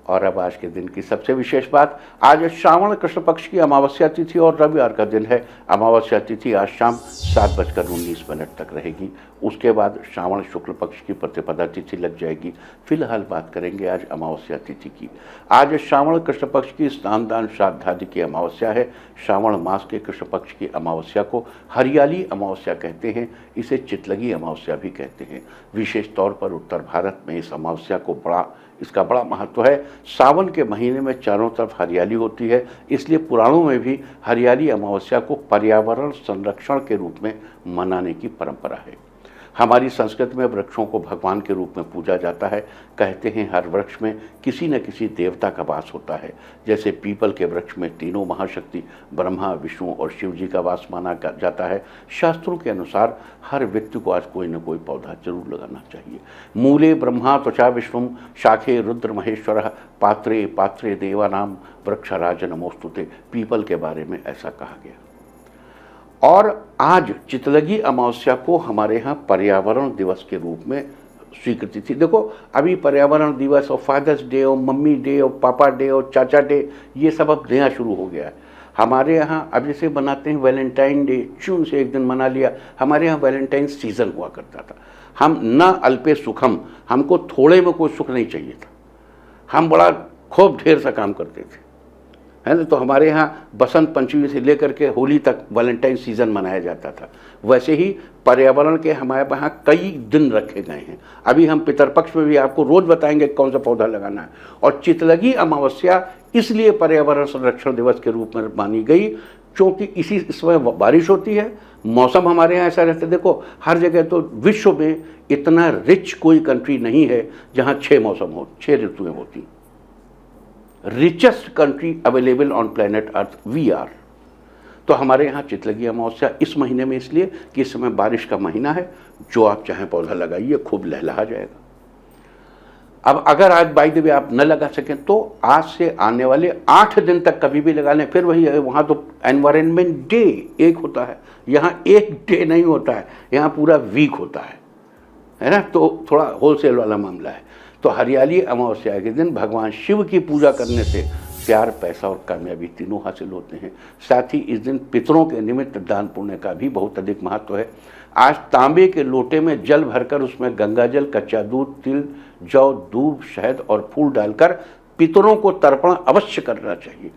और अब आज के दिन की सबसे विशेष बात, आज श्रावण कृष्ण पक्ष की अमावस्या तिथि और रविवार का दिन है। अमावस्या तिथि आज शाम 7:19 तक रहेगी। उसके बाद श्रावण शुक्ल पक्ष की प्रतिपदा तिथि लग जाएगी। फिलहाल बात करेंगे आज अमावस्या तिथि की। आज श्रावण कृष्ण पक्ष की स्नान दान श्राद्धादि की अमावस्या है। श्रावण मास के कृष्ण पक्ष की अमावस्या को हरियाली अमावस्या कहते हैं, इसे चितलगी अमावस्या भी कहते हैं। विशेष तौर पर उत्तर भारत में इस अमावस्या को इसका बड़ा महत्व है। सावन के महीने में चारों तरफ हरियाली होती है, इसलिए पुराणों में भी हरियाली अमावस्या को पर्यावरण संरक्षण के रूप में मनाने की परंपरा है। हमारी संस्कृति में वृक्षों को भगवान के रूप में पूजा जाता है। कहते हैं हर वृक्ष में किसी न किसी देवता का वास होता है। जैसे पीपल के वृक्ष में तीनों महाशक्ति ब्रह्मा, विष्णु और शिव जी का वास माना जाता है। शास्त्रों के अनुसार हर व्यक्ति को आज कोई न कोई पौधा जरूर लगाना चाहिए। मूले ब्रह्मा त्वचा विष्णु, शाखे रुद्र महेश्वर, पात्रे पात्रे देवानाम, वृक्षराज नमोस्तुते। पीपल के बारे में ऐसा कहा गया। और आज चितलगी अमावस्या को हमारे यहाँ पर्यावरण दिवस के रूप में स्वीकृति थी। देखो अभी पर्यावरण दिवस और फादर्स डे और मम्मी डे और पापा डे और चाचा डे, ये सब अब नया शुरू हो गया है। हमारे यहाँ अब जैसे बनाते हैं वैलेंटाइन डे, जून से एक दिन मना लिया। हमारे यहाँ वैलेंटाइन सीजन हुआ करता था। हम न अल्पे सुखम, हमको थोड़े में कोई सुख नहीं चाहिए था। हम बड़ा खूब ढेर सा काम करते थे, है ना। तो हमारे यहाँ बसंत पंचमी से लेकर के होली तक वैलेंटाइन सीजन मनाया जाता था। वैसे ही पर्यावरण के हमारे यहाँ कई दिन रखे गए हैं। अभी हम पितरपक्ष में भी आपको रोज बताएंगे कौन सा पौधा लगाना है। और चितलगी अमावस्या इसलिए पर्यावरण संरक्षण दिवस के रूप में मानी गई क्योंकि इसी समय बारिश होती है, मौसम हमारे यहाँ ऐसा रहता है। देखो हर जगह तो विश्व में इतना रिच कोई कंट्री नहीं है जहाँ 6 मौसम हो, 6 ऋतुएं होती। Richest country available on planet earth we are. तो हमारे यहाँ चितलगी अमावस्या इस महीने में इसलिए कि इस समय बारिश का महीना है। जो आप चाहें पौधा लगाइए, खूब लहलहा जाएगा। अब अगर आज बाई द वे आप न लगा सकें तो आज से आने वाले 8 दिन तक कभी भी लगा लें। फिर वही है, वहाँ तो एनवायरनमेंट डे एक होता है, यहाँ एक डे नहीं होता है, यहाँ पूरा वीक होता है ना। तो थोड़ा होलसेल वाला मामला है। तो हरियाली अमावस्या के दिन भगवान शिव की पूजा करने से प्यार, पैसा और कामयाबी तीनों हासिल होते हैं। साथ ही इस दिन पितरों के निमित्त दान पुण्य का भी बहुत अधिक महत्व है। आज तांबे के लोटे में जल भरकर उसमें गंगा जल, कच्चा दूध, तिल, जौ, दूब, शहद और फूल डालकर पितरों को तर्पण अवश्य करना चाहिए।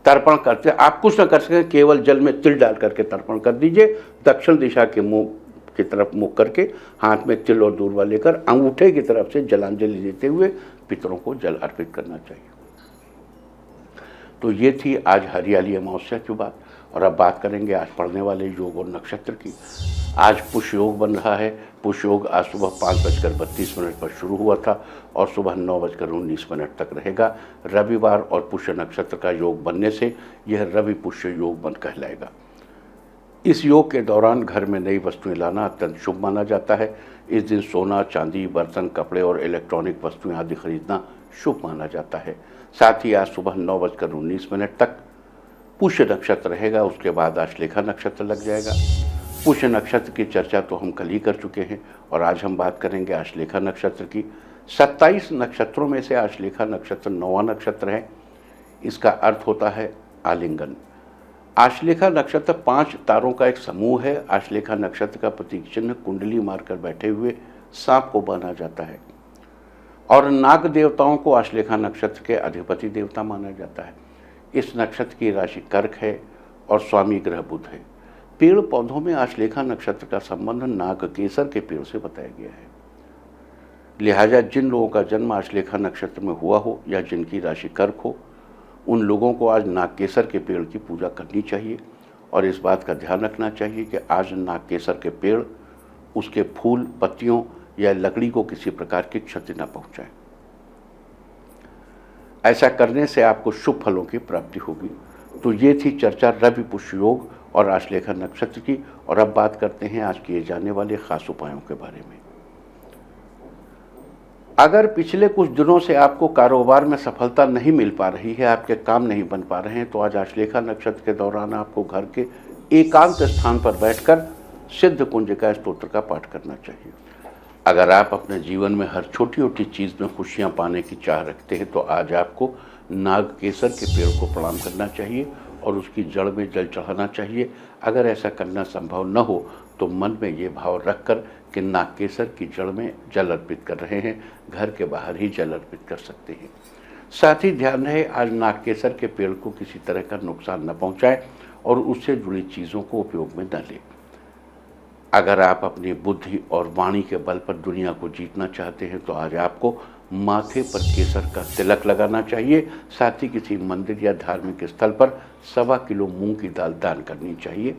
तर्पण करते आप कुछ न कर सकें, केवल जल में तिल डाल करके तर्पण कर दीजिए। दक्षिण दिशा के मुँह की तरफ मुख करके हाथ में तिल और दूर्वा लेकर अंगूठे की तरफ से जलांजलि देते हुए पितरों को जल अर्पित करना चाहिए। तो ये थी आज हरियाली अमावस्या की बात। और अब बात करेंगे आज पढ़ने वाले योग और नक्षत्र की। आज पुष्य योग बन रहा है। पुष्य योग आज सुबह 5:32 पर शुरू हुआ था और सुबह 9:19 तक रहेगा। रविवार और पुष्य नक्षत्र का योग बनने से यह रवि पुष्य योग बन कहलाएगा। इस योग के दौरान घर में नई वस्तुएं लाना अत्यंत शुभ माना जाता है। इस दिन सोना, चांदी, बर्तन, कपड़े और इलेक्ट्रॉनिक वस्तुएं आदि खरीदना शुभ माना जाता है। साथ ही आज सुबह 9:19 तक पुष्य नक्षत्र रहेगा। उसके बाद आश्लेषा नक्षत्र लग जाएगा। पुष्य नक्षत्र की चर्चा तो हम कल ही कर चुके हैं और आज हम बात करेंगे आश्लेषा नक्षत्र की। 27 नक्षत्रों में से आश्लेषा नक्षत्र 9वां नक्षत्र है। इसका अर्थ होता है आलिंगन। आश्लेषा नक्षत्र 5 तारों का एक समूह है। आश्लेषा नक्षत्र का प्रतीक चिन्ह कुंडली मारकर बैठे हुए सांप को माना जाता है और नाग देवताओं को आश्लेषा नक्षत्र के अधिपति देवता माना जाता है। इस नक्षत्र की राशि कर्क है और स्वामी ग्रह बुध है। पेड़ पौधों में आश्लेषा नक्षत्र का संबंध नाग केसर के पेड़ से बताया गया है। लिहाजा जिन लोगों का जन्म आश्लेषा नक्षत्र में हुआ हो या जिनकी राशि कर्क हो, उन लोगों को आज नागकेसर के पेड़ की पूजा करनी चाहिए। और इस बात का ध्यान रखना चाहिए कि आज नागकेसर के पेड़, उसके फूल, पत्तियों या लकड़ी को किसी प्रकार की क्षति न पहुंचाएं। ऐसा करने से आपको शुभ फलों की प्राप्ति होगी। तो ये थी चर्चा रवि पुष्य योग और आश्लेषा नक्षत्र की। और अब बात करते हैं आज किए जाने वाले खास उपायों के बारे में। अगर पिछले कुछ दिनों से आपको कारोबार में सफलता नहीं मिल पा रही है, आपके काम नहीं बन पा रहे हैं, तो आज आश्लेषा नक्षत्र के दौरान आपको घर के एकांत स्थान पर बैठकर सिद्ध कुंजिका स्तोत्र का पाठ करना चाहिए। अगर आप अपने जीवन में हर छोटी छोटी चीज़ में खुशियाँ पाने की चाह रखते हैं तो आज आपको नाग केसर के पेड़ को प्रणाम करना चाहिए और उसकी जड़ में जल चढ़ाना चाहिए। अगर ऐसा करना संभव न हो तो मन में ये भाव रखकर कि नाग केसर की जड़ में जल अर्पित कर रहे हैं, घर के बाहर ही जल अर्पित कर सकते हैं। साथ ही ध्यान रहे आज नाग केसर के पेड़ को किसी तरह का नुकसान न पहुंचाएं और उससे जुड़ी चीज़ों को उपयोग में न लें। अगर आप अपनी बुद्धि और वाणी के बल पर दुनिया को जीतना चाहते हैं तो आज आपको माथे पर केसर का तिलक लगाना चाहिए। साथ ही किसी मंदिर या धार्मिक स्थल पर 1.25 किलो मूंग की दाल दान करनी चाहिए।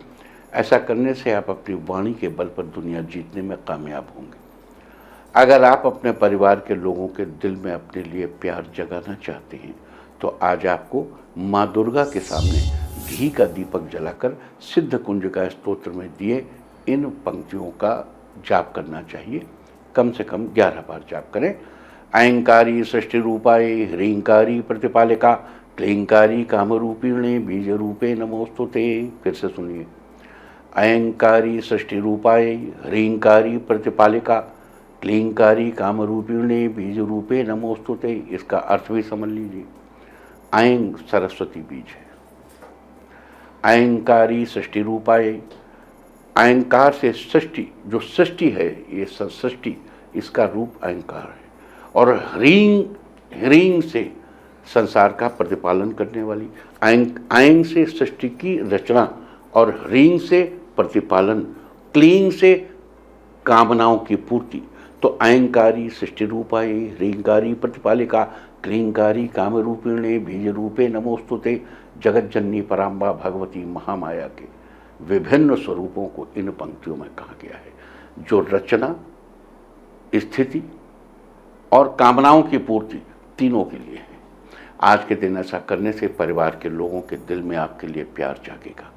ऐसा करने से आप अपनी वाणी के बल पर दुनिया जीतने में कामयाब होंगे। अगर आप अपने परिवार के लोगों के दिल में अपने लिए प्यार जगाना चाहते हैं तो आज आपको माँ दुर्गा के सामने घी का दीपक जलाकर सिद्ध कुंज का स्तोत्र में दिए इन पंक्तियों का जाप करना चाहिए। कम से कम 11 बार जाप करें। ऐंकारी सृष्टि रूपाय ह्रींकारी प्रतिपालिका क्लींकारी कामरूपिणे बीज रूपे नमोस्तुते। फिर से सुनिए, ऐंकारी सृष्टि रूपाय ह्रींकारी प्रतिपालिका क्लींकारी कामरूपिणे बीज रूपे नमोस्तुते। इसका अर्थ भी समझ लीजिए। ऐं सरस्वती बीज है, ऐंकारी सृष्टि रूपाय, ऐंकार से सृष्टि, जो सृष्टि है ये सृष्टि, इसका रूप ऐंकार है। और ह्रीं से संसार का प्रतिपालन करने वाली, ऐं से सृष्टि की रचना और ह्रीं से प्रतिपालन, क्लीं से कामनाओं की पूर्ति। तो ऐंकारी सृष्टि रूपाय ह्रींकारी प्रतिपालिका क्लींकारी कामरूपिणे बीज रूपे नमोस्तुते। जगत जननी पराम्बा भगवती महामाया के विभिन्न स्वरूपों को इन पंक्तियों में कहा गया है, जो रचना, स्थिति और कामनाओं की पूर्ति तीनों के लिए है। आज के दिन ऐसा करने से परिवार के लोगों के दिल में आपके लिए प्यार जागेगा।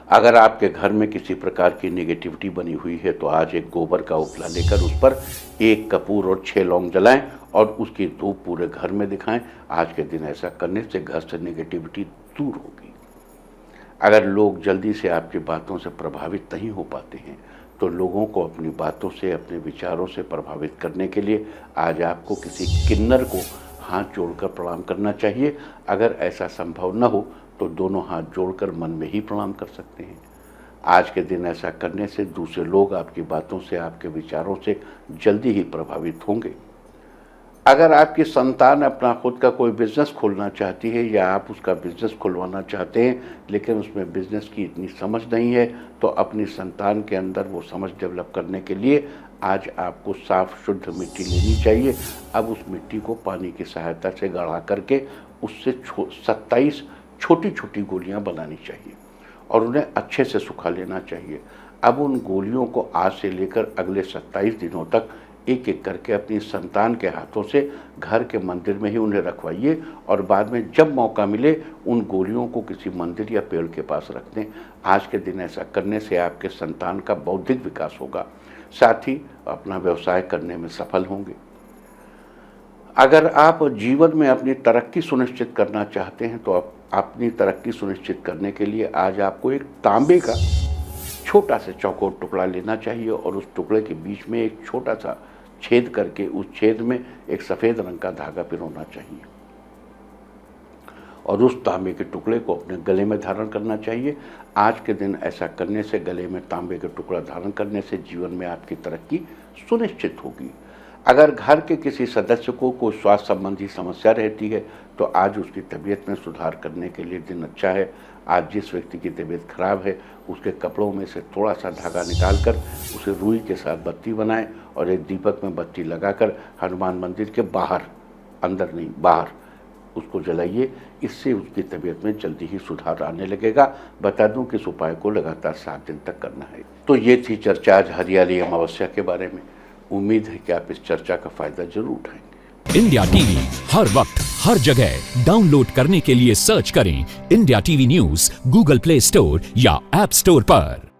अगर आपके घर में किसी प्रकार की नेगेटिविटी बनी हुई है तो आज एक गोबर का उपला लेकर उस पर 1 कपूर और 6 लौंग जलाएं और उसकी धूप पूरे घर में दिखाएं। आज के दिन ऐसा करने से घर से नेगेटिविटी दूर होगी। अगर लोग जल्दी से आपकी बातों से प्रभावित नहीं हो पाते हैं तो लोगों को अपनी बातों से, अपने विचारों से प्रभावित करने के लिए आज आपको किसी किन्नर को हाथ जोड़कर प्रणाम करना चाहिए। अगर ऐसा संभव न हो तो दोनों हाथ जोड़कर मन में ही प्रणाम कर सकते हैं। आज के दिन ऐसा करने से दूसरे लोग आपकी बातों से, आपके विचारों से जल्दी ही प्रभावित होंगे। अगर आपकी संतान अपना खुद का कोई बिजनेस खोलना चाहती है या आप उसका बिजनेस खुलवाना चाहते हैं लेकिन उसमें बिजनेस की इतनी समझ नहीं है तो अपनी संतान के अंदर वो समझ डेवलप करने के लिए आज आपको साफ शुद्ध मिट्टी लेनी चाहिए। अब उस मिट्टी को पानी की सहायता से गढ़ा करके उससे 27 छोटी छोटी गोलियां बनानी चाहिए और उन्हें अच्छे से सुखा लेना चाहिए। अब उन गोलियों को आज से लेकर अगले 27 दिनों तक एक एक करके अपनी संतान के हाथों से घर के मंदिर में ही उन्हें रखवाइए और बाद में जब मौका मिले उन गोलियों को किसी मंदिर या पेड़ के पास रख दें। आज के दिन ऐसा करने से आपके संतान का बौद्धिक विकास होगा, साथ ही अपना व्यवसाय करने में सफल होंगे। अगर आप जीवन में अपनी तरक्की सुनिश्चित करना चाहते हैं तो अपनी तरक्की सुनिश्चित करने के लिए आज आपको एक तांबे का छोटा सा चौकोर टुकड़ा लेना चाहिए और उस टुकड़े के बीच में एक छोटा सा छेद करके उस छेद में एक सफ़ेद रंग का धागा पिरोना चाहिए और उस तांबे के टुकड़े को अपने गले में धारण करना चाहिए। आज के दिन ऐसा करने से, गले में तांबे का टुकड़ा धारण करने से जीवन में आपकी तरक्की सुनिश्चित होगी। अगर घर के किसी सदस्य को कोई स्वास्थ्य संबंधी समस्या रहती है तो आज उसकी तबीयत में सुधार करने के लिए दिन अच्छा है। आज जिस व्यक्ति की तबीयत खराब है उसके कपड़ों में से थोड़ा सा धागा निकालकर उसे रुई के साथ बत्ती बनाएं और एक दीपक में बत्ती लगाकर हनुमान मंदिर के बाहर, अंदर नहीं बाहर, उसको जलाइए। इससे उसकी तबीयत में जल्दी ही सुधार आने लगेगा। बता दूं कि इस उपाय को लगातार 7 दिन तक करना है। तो ये थी चर्चा आज हरियाली अमावस्या के बारे में। उम्मीद है कि आप इस चर्चा का फायदा जरूर उठाएंगे। इंडिया टीवी हर वक्त हर जगह डाउनलोड करने के लिए सर्च करें India TV news Google play store या ऐप स्टोर पर।